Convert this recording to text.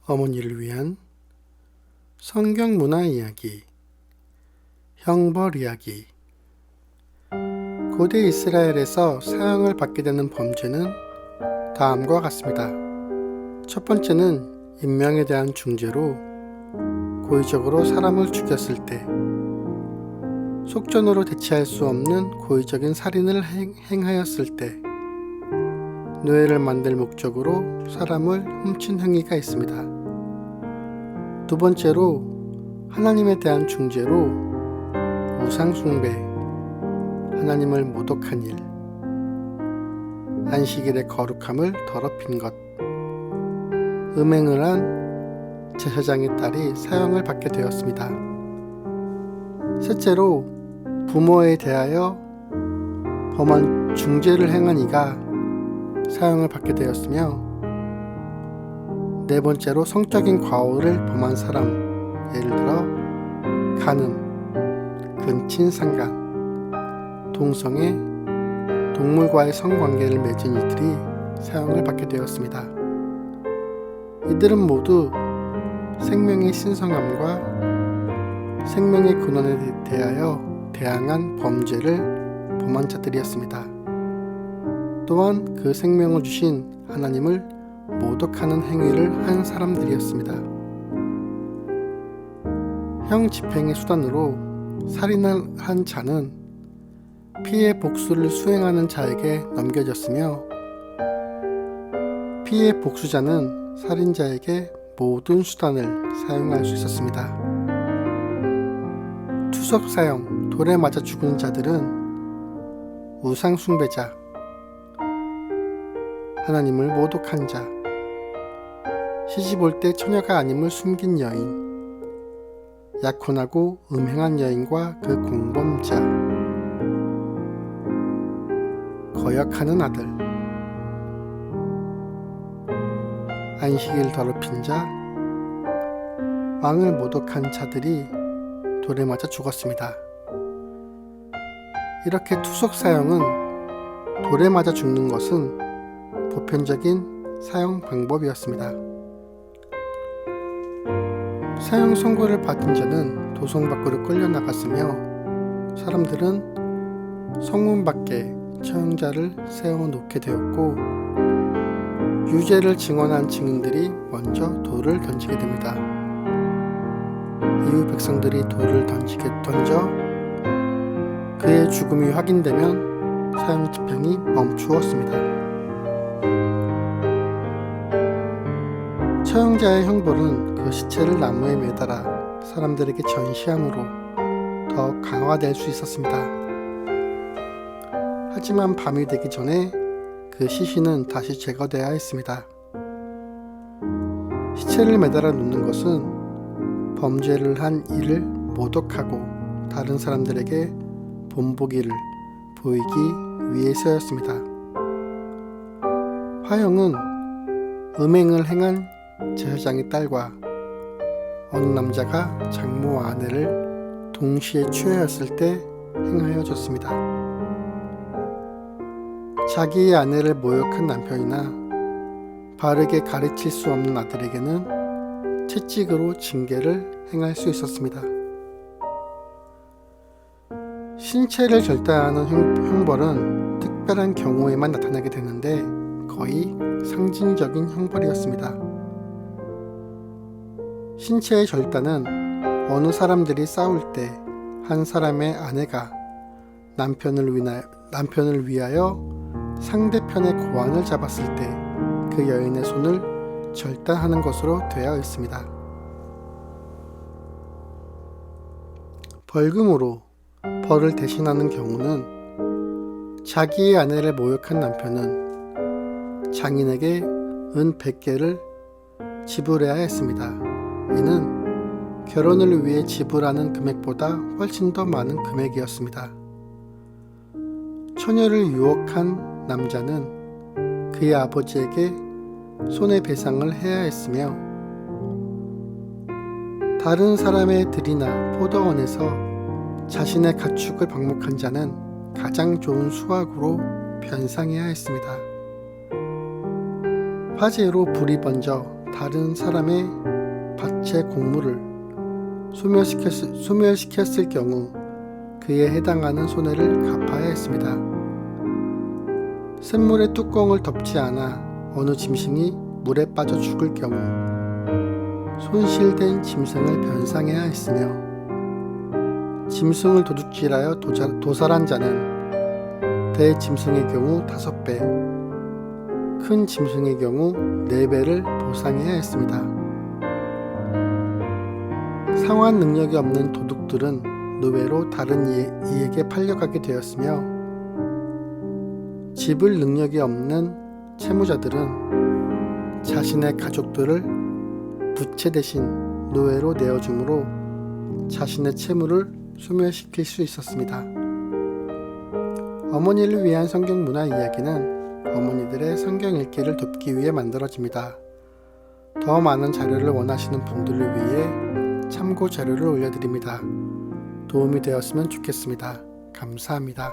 어머니를 위한 성경 문화 이야기, 형벌 이야기. 고대 이스라엘에서 사형을 받게 되는 범죄는 다음과 같습니다. 첫 번째는 인명에 대한 중죄로 고의적으로 사람을 죽였을 때, 속전으로 대체할 수 없는 고의적인 살인을 행하였을 때, 노예를 만들 목적으로 사람을 훔친 행위가 있습니다. 두 번째로 하나님에 대한 중죄로 우상 숭배, 하나님을 모독한 일, 안식일의 거룩함을 더럽힌 것, 음행을 한 제사장의 딸이 사형을 받게 되었습니다. 셋째로 부모에 대하여 범한 중죄를 행한 이가 사형을 받게 되었으며, 네 번째로 성적인 과오를 범한 사람, 예를 들어 간음, 근친상간, 동성애, 동물과의 성관계를 맺은 이들이 사형을 받게 되었습니다. 이들은 모두 생명의 신성함과 생명의 근원에 대하여 다양한 범죄를 범한 자들이었습니다. 또한 그 생명을 주신 하나님을 모독하는 행위를 한 사람들이었습니다. 형 집행의 수단으로 살인을 한 자는 피해 복수를 수행하는 자에게 넘겨졌으며, 피해 복수자는 살인자에게 모든 수단을 사용할 수 있었습니다. 투석 사형, 돌에 맞아 죽은 자들은 우상 숭배자, 하나님을 모독한 자, 시집올 때 처녀가 아님을 숨긴 여인, 약혼하고 음행한 여인과 그 공범자, 거역하는 아들, 안식일 더럽힌 자, 왕을 모독한 자들이 돌에 맞아 죽었습니다. 이렇게 투석 사형은 돌에 맞아 죽는 것은 보편적인 사형 방법이었습니다. 사형 선고를 받은 자는 도성 밖으로 끌려나갔으며, 사람들은 성문 밖에 처형자를 세워놓게 되었고, 유죄를 증언한 증인들이 먼저 돌을 던지게 됩니다. 이후 백성들이 돌을 던져 그의 죽음이 확인되면 사형 집행이 멈추었습니다. 처형자의 형벌은 그 시체를 나무에 매달아 사람들에게 전시함으로 더 강화될 수 있었습니다. 하지만 밤이 되기 전에 그 시신은 다시 제거되어야 했습니다. 시체를 매달아 놓는 것은 범죄를 한 이를 모독하고 다른 사람들에게 본보기를 보이기 위해서였습니다. 화형은 음행을 행한 제사장의 딸과 어느 남자가 장모와 아내를 동시에 취하였을 때 행하여졌습니다. 자기의 아내를 모욕한 남편이나 바르게 가르칠 수 없는 아들에게는 채찍으로 징계를 행할 수 있었습니다. 신체를 절단하는 형벌은 특별한 경우에만 나타나게 되는데 거의 상징적인 형벌이었습니다. 신체의 절단은 어느 사람들이 싸울 때 한 사람의 아내가 남편을 위하여 상대편의 고환을 잡았을 때 그 여인의 손을 절단하는 것으로 되어 있습니다. 벌금으로 벌을 대신하는 경우는 자기의 아내를 모욕한 남편은 장인에게 은 100개를 지불해야 했습니다. 이는 결혼을 위해 지불하는 금액보다 훨씬 더 많은 금액이었습니다. 처녀를 유혹한 남자는 그의 아버지에게 손해배상을 해야 했으며, 다른 사람의 들이나 포도원에서 자신의 가축을 방목한 자는 가장 좋은 수확으로 변상해야 했습니다. 화재로 불이 번져 다른 사람의 밭의 곡물을 소멸시켰을 경우 그에 해당하는 손해를 갚아야 했습니다. 샘물의 뚜껑을 덮지 않아 어느 짐승이 물에 빠져 죽을 경우 손실된 짐승을 변상해야 했으며, 짐승을 도둑질하여 도살한 자는 대짐승의 경우 5배, 큰 짐승의 경우 4배를 보상해야 했습니다. 상환 능력이 없는 도둑들은 노예로 다른 이에게 팔려가게 되었으며, 집을 능력이 없는 채무자들은 자신의 가족들을 부채 대신 노예로 내어주므로 자신의 채무를 소멸시킬 수 있었습니다. 어머니를 위한 성경 문화 이야기는 어머니들의 성경 읽기를 돕기 위해 만들어집니다. 더 많은 자료를 원하시는 분들을 위해 참고 자료를 올려드립니다. 도움이 되었으면 좋겠습니다. 감사합니다.